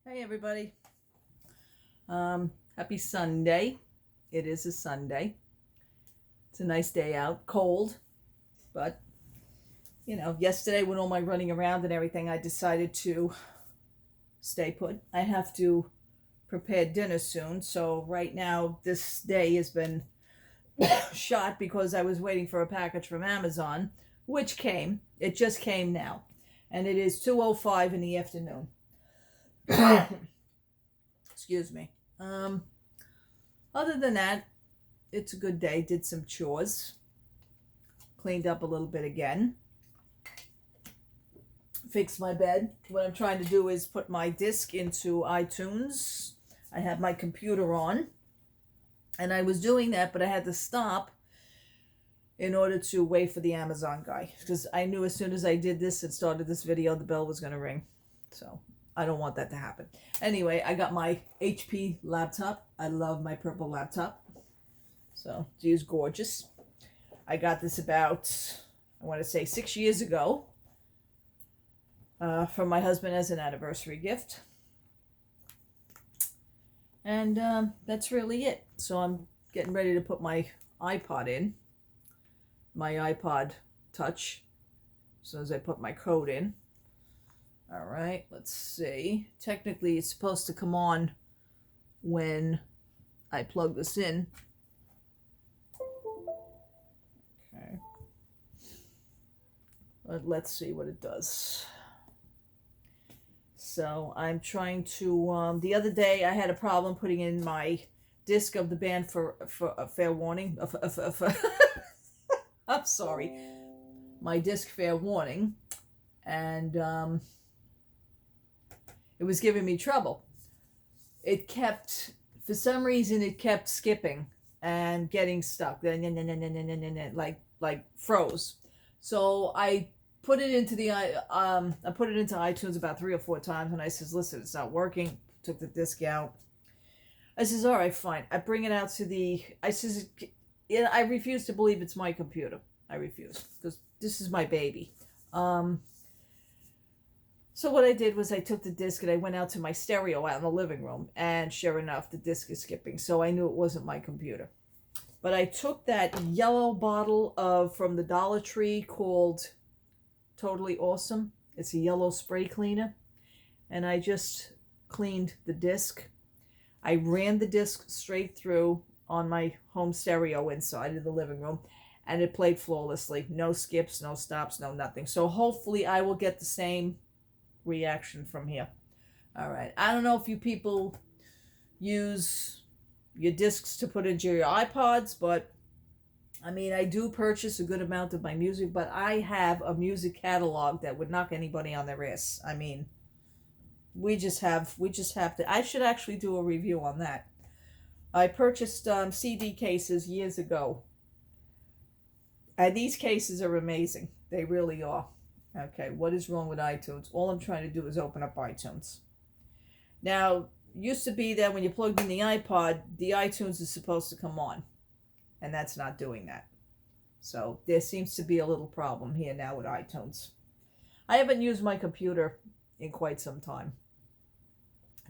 Hey everybody. Happy Sunday. It is a Sunday. It's a nice day out. Cold, but yesterday with all my running around and everything, I decided to stay put. I have to prepare dinner soon, so right now this day has been shot because I was waiting for a package from Amazon, which came. It just came now, and it is 2:05 in the afternoon. Excuse me. Other than that, it's a good day. Did some chores, cleaned up a little bit again, fixed my bed. What I'm trying to do is put my disc into iTunes. I have my computer on, and I was doing that, but I had to stop in order to wait for the Amazon guy, because I knew as soon as I did this and started this video, the bell was going to ring. So I don't want that to happen. Anyway, I got my HP laptop. I love my purple laptop. So she's gorgeous. I got this about, I want to say 6 years ago from my husband as an anniversary gift. And that's really it. So I'm getting ready to put my iPod in. My iPod Touch. As soon as I put my code in. All right, let's see. Technically, it's supposed to come on when I plug this in. Okay. But let's see what it does. So I'm trying to, the other day I had a problem putting in my disc of the band for Fair Warning. I'm sorry. My disc Fair Warning. And it was giving me trouble. It kept, for some reason, it kept skipping and getting stuck. Like froze. So I put it into iTunes about 3 or 4 times, and I says, listen, it's not working. Took the disc out. I says, all right, fine. I bring it out to I says, yeah, I refuse to believe it's my computer. I refuse, because this is my baby. So what I did was I took the disc and I went out to my stereo out in the living room, and sure enough, the disc is skipping. So I knew it wasn't my computer. But I took that yellow bottle from the Dollar Tree called Totally Awesome. It's a yellow spray cleaner. And I just cleaned the disc. I ran the disc straight through on my home stereo inside of the living room, and it played flawlessly. No skips, no stops, no nothing. So hopefully I will get the same reaction from here. All right. I don't know if you people use your discs to put into your iPods, but I mean, I do purchase a good amount of my music, but I have a music catalog that would knock anybody on their ass. I mean, we just have to, I should actually do a review on that. I purchased CD cases years ago. And these cases are amazing. They really are. Okay, what is wrong with iTunes? All I'm trying to do is open up iTunes. Now, used to be that when you plugged in the iPod, the iTunes is supposed to come on. And that's not doing that. So there seems to be a little problem here now with iTunes. I haven't used my computer in quite some time.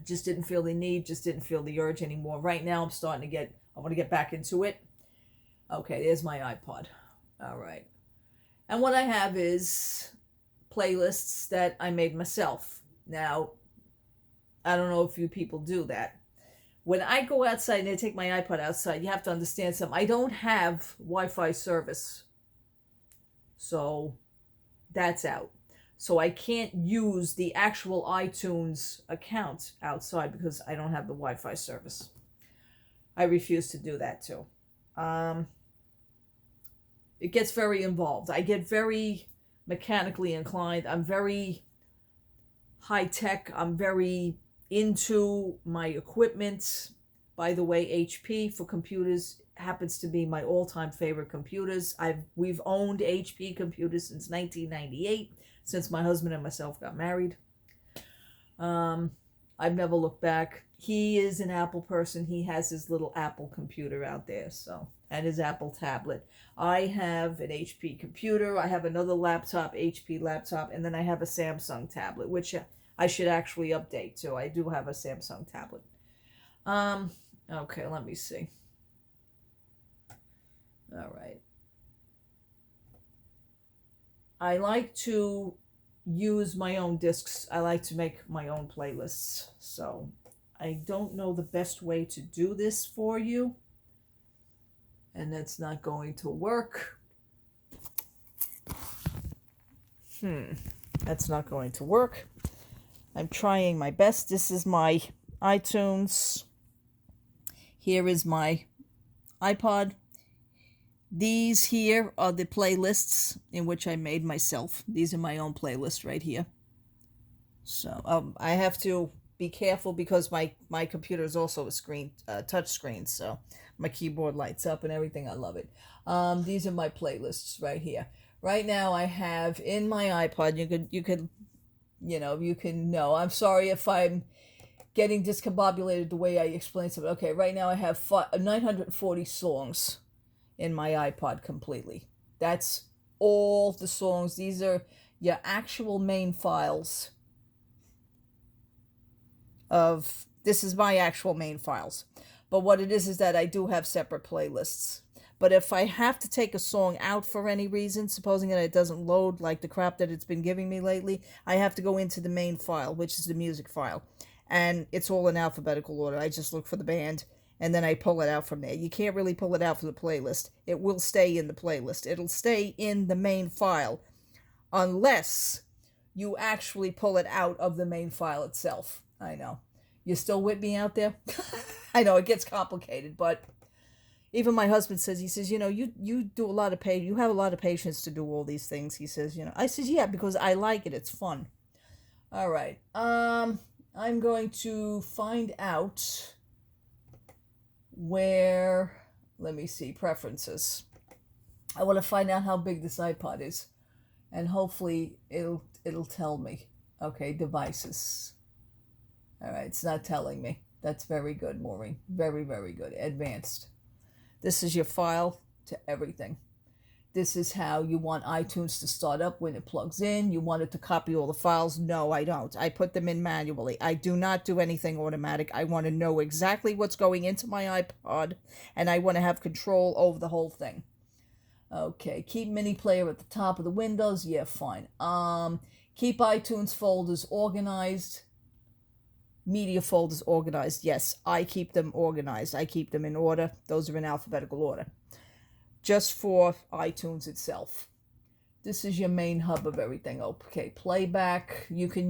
Just didn't feel the need, just didn't feel the urge anymore. Right now I'm starting to I want to get back into it. Okay, there's my iPod. All right. And what I have is playlists that I made myself. Now, I don't know if you people do that. When I go outside and I take my iPod outside, you have to understand something. I don't have Wi-Fi service. So that's out. So I can't use the actual iTunes account outside because I don't have the Wi-Fi service. I refuse to do that too. It gets very involved. I get very mechanically inclined. I'm very high tech. I'm very into my equipment. By the way, HP for computers happens to be my all-time favorite computers. We've owned HP computers since 1998, since my husband and myself got married. I've never looked back. He is an Apple person. He has his little Apple computer out there, so, and his Apple tablet. I have an HP computer. I have another laptop, HP laptop, and then I have a Samsung tablet, which I should actually update too. I do have a Samsung tablet. Okay, let me see. All right. I like to use my own discs. I like to make my own playlists. So I don't know the best way to do this for you. And that's not going to work. That's not going to work. I'm trying my best. This is my iTunes. Here is my iPod. These here are the playlists in which I made myself. These are my own playlists right here. So I have to be careful because my computer is also a touch screen. So my keyboard lights up and everything. I love it. These are my playlists right here. Right now I have in my iPod. You can know. I'm sorry if I'm getting discombobulated the way I explain something. Okay, right now I have 940 songs in my iPod completely. That's all the songs. These are your actual main files this is my actual main files. But what it is that I do have separate playlists. But if I have to take a song out for any reason, supposing that it doesn't load like the crap that it's been giving me lately, I have to go into the main file, which is the music file. And it's all in alphabetical order. I just look for the band, and then I pull it out from there. You can't really pull it out from the playlist. It will stay in the playlist. It'll stay in the main file, unless you actually pull it out of the main file itself. I know. You still with me out there? I know, it gets complicated, but even my husband says, he says, you do a lot of you have a lot of patience to do all these things. He says, I says, yeah, because I like it. It's fun. All right. I'm going to find out where, let me see, preferences. I want to find out how big this iPod is, and hopefully it'll tell me. Okay, devices. All right, it's not telling me. That's very good, Maureen. Very, very good. Advanced. This is your file to everything. This is how you want iTunes to start up when it plugs in. You want it to copy all the files. No, I don't. I put them in manually. I do not do anything automatic. I want to know exactly what's going into my iPod, and I want to have control over the whole thing. Okay, keep mini player at the top of the windows. Yeah, fine. Keep iTunes folders organized. Media folders organized. Yes, I keep them organized. I keep them in order. Those are in alphabetical order. Just for iTunes itself. This is your main hub of everything. Okay, playback. You can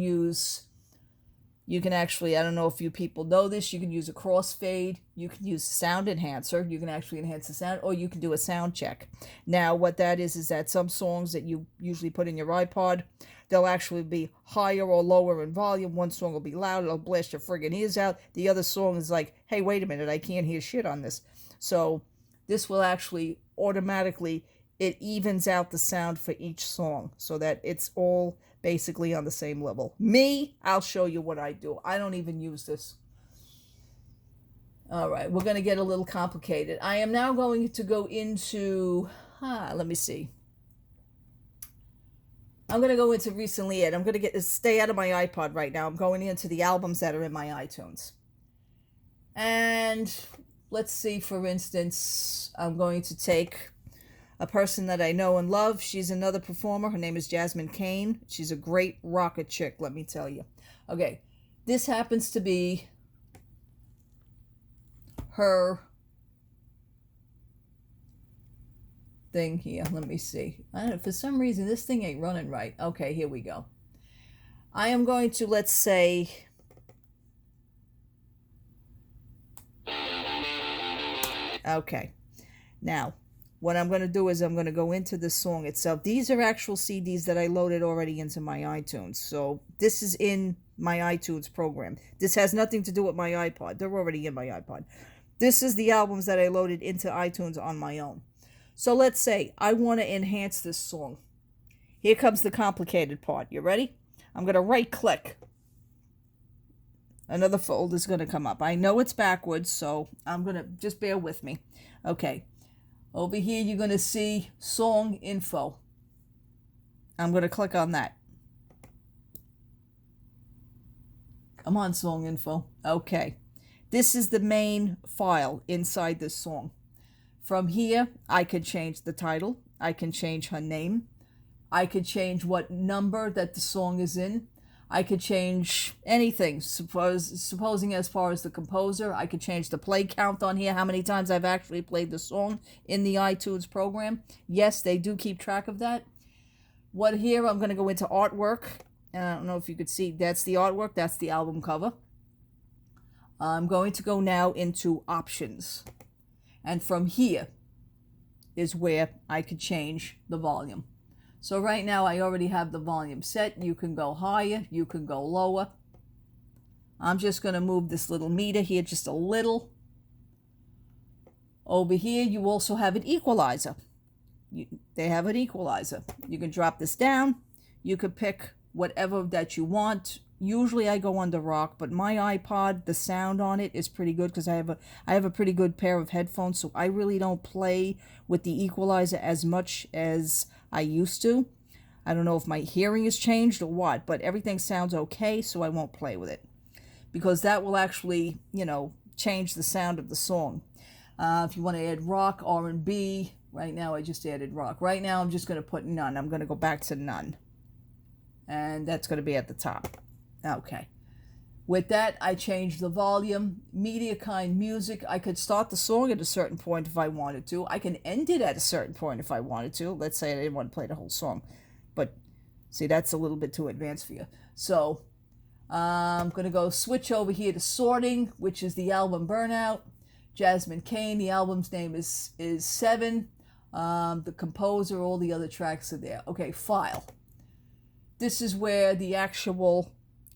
actually, I don't know if you people know this, you can use a crossfade. You can use sound enhancer. You can actually enhance the sound, or you can do a sound check. Now, what that is that some songs that you usually put in your iPod, they'll actually be higher or lower in volume. One song will be loud, it'll blast your friggin' ears out. The other song is like, hey, wait a minute, I can't hear shit on this. So this will actually automatically, it evens out the sound for each song so that it's all basically on the same level. Me, I'll show you what I do. I don't even use this. All right, we're going to get a little complicated. I am now going to go into, let me see. I'm going to go into recently added. I'm going to stay out of my iPod right now. I'm going into the albums that are in my iTunes. And let's see, for instance, I'm going to take a person that I know and love. She's another performer. Her name is Jasmine Kane. She's a great rocket chick, let me tell you. Okay, this happens to be her thing here. Let me see. I don't know, for some reason this thing ain't running right. Okay, here we go. I am going to, let's say, okay. Now, what I'm going to do is I'm going to go into the song itself. These are actual CDs that I loaded already into my iTunes. So this is in my iTunes program. This has nothing to do with my iPod. They're already in my iPod. This is the albums that I loaded into iTunes on my own. So let's say I want to enhance this song. Here comes the complicated part. You ready? I'm going to right click. Another folder is going to come up. I know it's backwards, so I'm going to just bear with me. Okay. Over here, you're going to see song info. I'm going to click on that. Come on, song info. Okay. This is the main file inside this song. From here, I could change the title. I can change her name. I could change what number that the song is in. I could change anything. Supposing as far as the composer, I could change the play count on here, how many times I've actually played the song in the iTunes program. Yes, they do keep track of that. What here, I'm going to go into artwork. And I don't know if you could see, that's the artwork, that's the album cover. I'm going to go now into options. And from here is where I could change the volume. So right now I already have the volume set. You can go higher, you can go lower. I'm just going to move this little meter here just a little. Over here you also have an equalizer. They have an equalizer. You can drop this down. You could pick whatever that you want. Usually I go under rock, but my iPod, the sound on it is pretty good because I have a pretty good pair of headphones, so I really don't play with the equalizer as much as I used to. I don't know if my hearing has changed or what, but everything sounds okay, so I won't play with it because that will actually, change the sound of the song. If you want to add rock, R&B, right now I just added rock. Right now I'm just going to put none. I'm going to go back to none. And that's going to be at the top. Okay. With that, I changed the volume. Media kind music. I could start the song at a certain point if I wanted to. I can end it at a certain point if I wanted to. Let's say I didn't want to play the whole song. But, see, that's a little bit too advanced for you. So, I'm going to go switch over here to sorting, which is the album Burnout. Jasmine Cain, the album's name is 7. The composer, all the other tracks are there. Okay, file. This is where the actual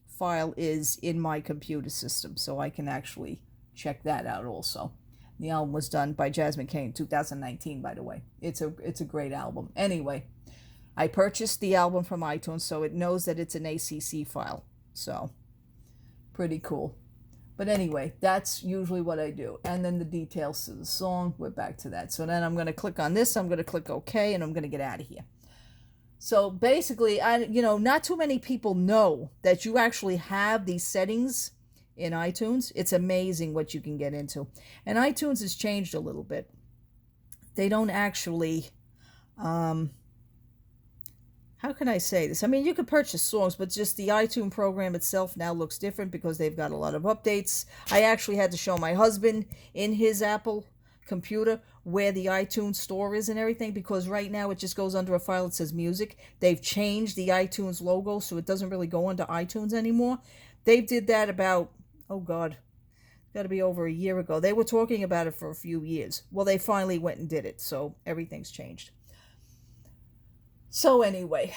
file is in my computer system, so I can actually check that out also. The album was done by Jasmine Cain, 2019, by the way. It's a great album. Anyway, I purchased the album from iTunes, so it knows that it's an ACC file. So, pretty cool. But anyway, that's usually what I do. And then the details to the song, we're back to that. So then I'm going to click on this, I'm going to click OK, and I'm going to get out of here. So basically, not too many people know that you actually have these settings in iTunes. It's amazing what you can get into. And iTunes has changed a little bit. They don't actually, how can I say this? I mean, you could purchase songs, but just the iTunes program itself now looks different because they've got a lot of updates. I actually had to show my husband in his Apple computer where the iTunes store is and everything, because right now it just goes under a file that says music. They've changed the iTunes logo, so it doesn't really go under iTunes anymore. They did that about, oh God, got to be over a year ago. They were talking about it for a few years. Well, they finally went and did it, so everything's changed. So anyway,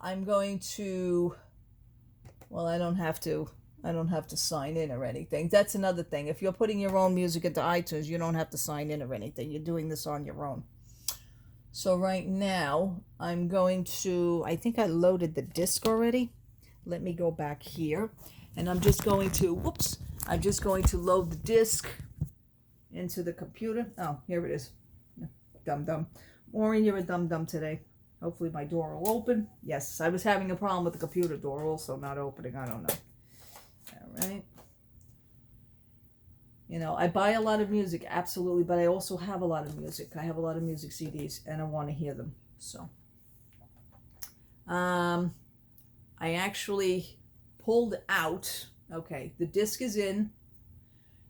I'm going to, well, I don't have to sign in or anything. That's another thing. If you're putting your own music into iTunes, you don't have to sign in or anything. You're doing this on your own. So right now, I'm going to, I think I loaded the disc already. Let me go back here. And I'm just going to, I'm just going to load the disc into the computer. Oh, here it is. Dum-dum. Maureen, you're a dum-dum today. Hopefully my door will open. Yes, I was having a problem with the computer door also not opening. I don't know. All right. I buy a lot of music, absolutely, but I also have a lot of music. I have a lot of music CDs, and I want to hear them. So, I actually pulled out, okay, the disc is in,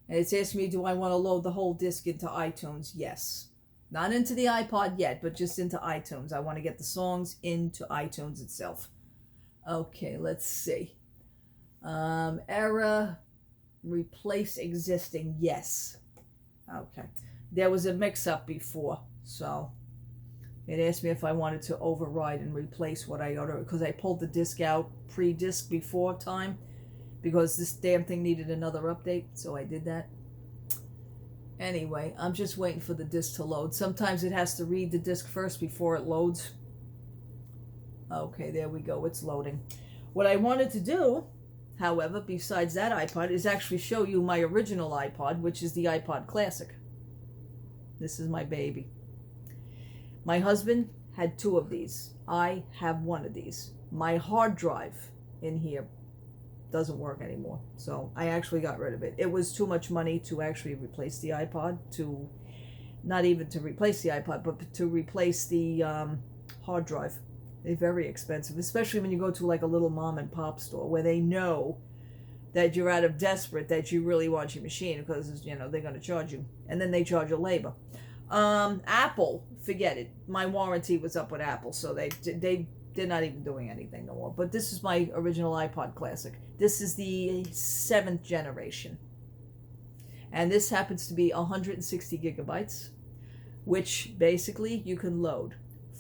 and it's asking me, do I want to load the whole disc into iTunes? Yes. Not into the iPod yet, but just into iTunes. I want to get the songs into iTunes itself. Okay, let's see. Error, replace existing, yes. Okay. There was a mix-up before, so it asked me if I wanted to override and replace what I ordered, because I pulled the disc out pre-disc before time, because this damn thing needed another update, so I did that. Anyway, I'm just waiting for the disc to load. Sometimes it has to read the disc first before it loads. Okay, there we go. It's loading. What I wanted to do, however, besides that iPod, is actually show you my original iPod, which is the iPod Classic. This is my baby. My husband had 2 of these. I have 1 of these. My hard drive in here doesn't work anymore. So I actually got rid of it. It was too much money to actually replace the iPod, to not even to replace the iPod, but to replace the hard drive. They're very expensive, especially when you go to like a little mom and pop store where they know that you're out of desperate, that you really want your machine, because you know they're going to charge you, and then they charge you labor. Apple, forget it. My warranty was up with Apple, so they're not even doing anything no more. But this is my original iPod Classic. This is the 7th generation, and this happens to be 160 gigabytes, which basically you can load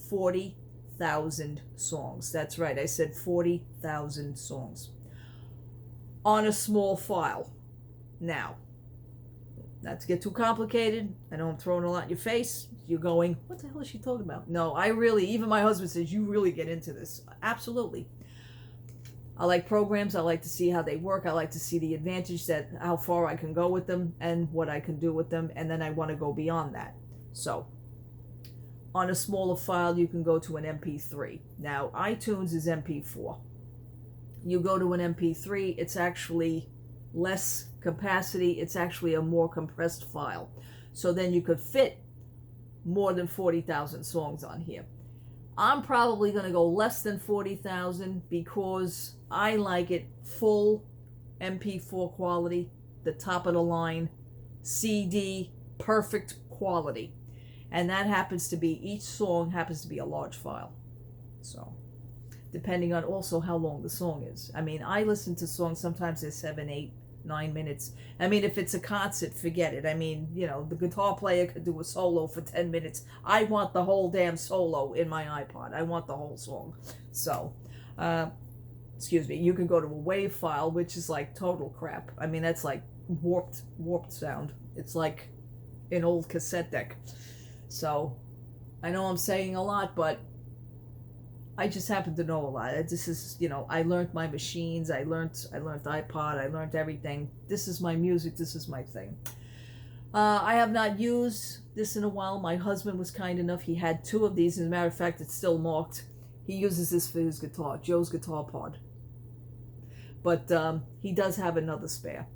40,000 songs. That's right, I said 40,000 songs on a small file. Now, not to get too complicated, I know I'm throwing a lot in your face. You're going, what the hell is she talking about? No, I really, even my husband says, you really get into this. Absolutely. I like programs. I like to see how they work. I like to see the advantage, that how far I can go with them and what I can do with them. And then I want to go beyond that. So on a smaller file, you can go to an MP3. Now, iTunes is MP4. You go to an MP3, it's actually less capacity. It's actually a more compressed file. So then you could fit more than 40,000 songs on here. I'm probably going to go less than 40,000 because I like it full MP4 quality, the top of the line, CD, perfect quality. And that happens to be, each song happens to be a large file. So, depending on also how long the song is. I mean, I listen to songs, sometimes they're 7, 8, 9 minutes. I mean, if it's a concert, forget it. I mean, you know, the guitar player could do a solo for 10 minutes. I want the whole damn solo in my iPod. I want the whole song. So, excuse me, you can go to a WAV file, which is like total crap. I mean, that's like warped sound. It's like an old cassette deck. So, I know I'm saying a lot, but I just happen to know a lot. This is, you know, I learned my machines. I learned iPod. I learned everything. This is my music. This is my thing. I have not used this in a while. My husband was kind enough. He had 2 of these. As a matter of fact, it's still marked. He uses this for his guitar, Joe's Guitar Pod. But he does have another spare.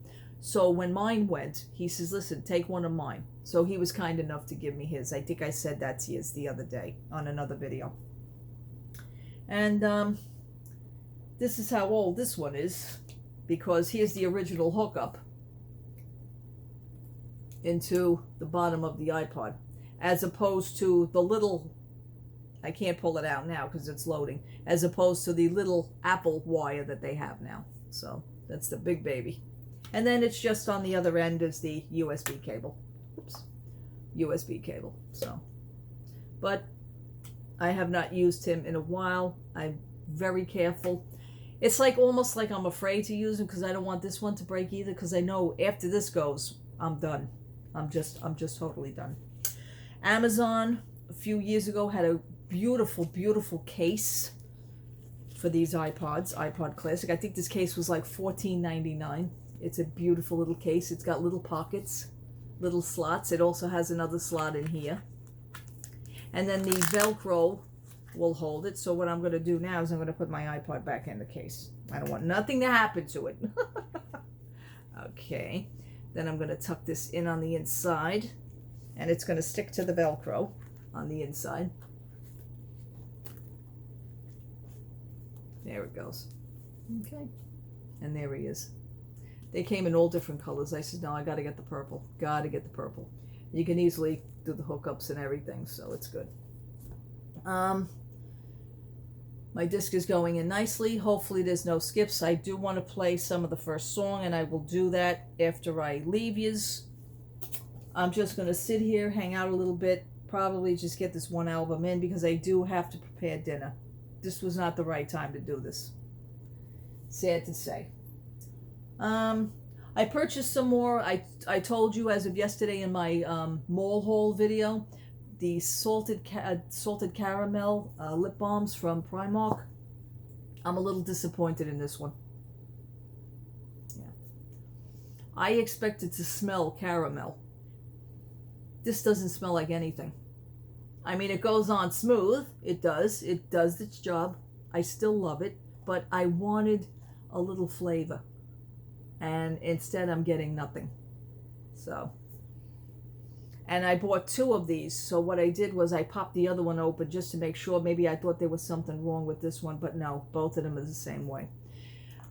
So when mine went, he says, listen, take one of mine. So he was kind enough to give me his. I think I said that to you the other day on another video. And this is how old this one is, because here's the original hookup into the bottom of the iPod, as opposed to the little, I can't pull it out now because it's loading, as opposed to the little Apple wire that they have now. So that's the big baby. And then it's just on the other end is the USB cable. Oops. USB cable. So, but I have not used him in a while. I'm very careful. It's like almost like I'm afraid to use him because I don't want this one to break either, because I know after this goes, I'm done. I'm just totally done. Amazon a few years ago had a beautiful case for these iPods, iPod Classic. I think this case was like $14.99. It's a beautiful little case. It's got little pockets, little slots. It also has another slot in here. And then the Velcro will hold it. So what I'm going to do now is I'm going to put my iPod back in the case. I don't want nothing to happen to it. Okay. Then I'm going to tuck this in on the inside. And it's going to stick to the Velcro on the inside. There it goes. Okay. And there he is. They came in all different colors. I said, no, I got to get the purple. Got to get the purple. You can easily do the hookups and everything, so it's good. My disc is going in nicely. Hopefully there's no skips. I do want to play some of the first song, and I will do that after I leave yous. I'm just going to sit here, hang out a little bit, probably just get this one album in, because I do have to prepare dinner. This was not the right time to do this. Sad to say. I purchased some more. I told you as of yesterday in my mall haul video, the salted caramel lip balms from Primark. I'm a little disappointed in this one. Yeah, I expected to smell caramel. This doesn't smell like anything. I mean, it goes on smooth. It does its job. I still love it, but I wanted a little flavor. And instead I'm getting nothing. So, and I bought 2 of these. So what I did was I popped the other one open just to make sure. Maybe I thought there was something wrong with this one, but no, both of them are the same way.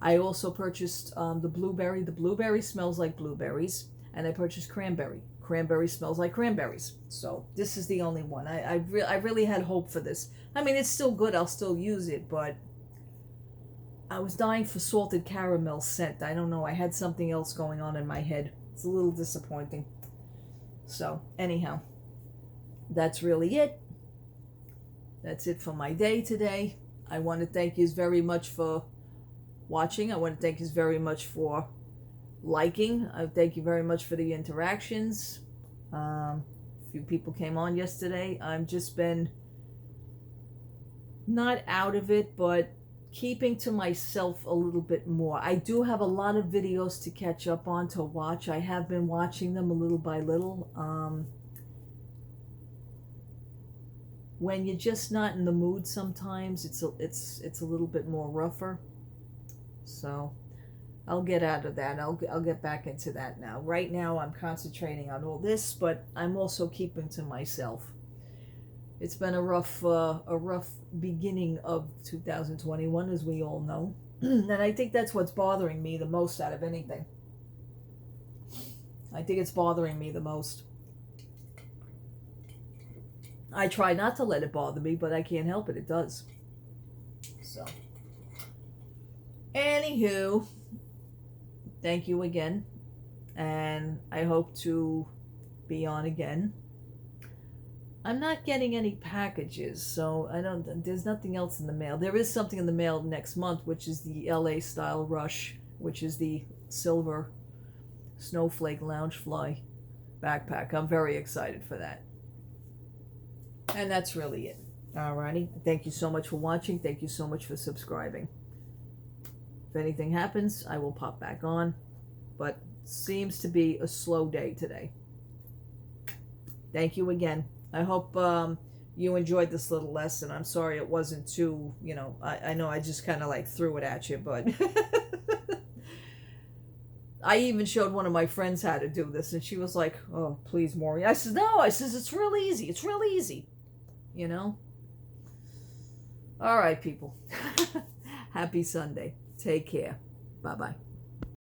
I also purchased the blueberry. The blueberry smells like blueberries. And I purchased cranberry. Cranberry smells like cranberries. So this is the only one. I really had hope for this. I mean, it's still good. I'll still use it, but I was dying for salted caramel scent. I don't know. I had something else going on in my head. It's a little disappointing. So, anyhow, that's really it. That's it for my day today. I want to thank you very much for watching. I want to thank you very much for liking. I thank you very much for the interactions. A few people came on yesterday. I've just been not out of it, but keeping to myself a little bit more. I do have a lot of videos to catch up on, to watch. I have been watching them a little by little. When you're just not in the mood sometimes, it's a little bit more rougher. So I'll get out of that. I'll get back into that now. Right now I'm concentrating on all this, but I'm also keeping to myself. It's been a rough beginning of 2021, as we all know. And I think that's what's bothering me the most out of anything. I think it's bothering me the most. I try not to let it bother me, but I can't help it. It does. So, anywho, thank you again. And I hope to be on again. I'm not getting any packages, so there's nothing else in the mail. There is something in the mail next month, which is the LA Style Rush, which is the silver snowflake loungefly backpack. I'm very excited for that. And that's really it. Alrighty. Thank you so much for watching. Thank you so much for subscribing. If anything happens, I will pop back on. But seems to be a slow day today. Thank you again. I hope you enjoyed this little lesson. I'm sorry it wasn't too, I know I just kind of like threw it at you, but I even showed one of my friends how to do this, and she was like, oh, please, Maureen. I said, no, it's real easy. It's real easy, All right, people. Happy Sunday. Take care. Bye-bye.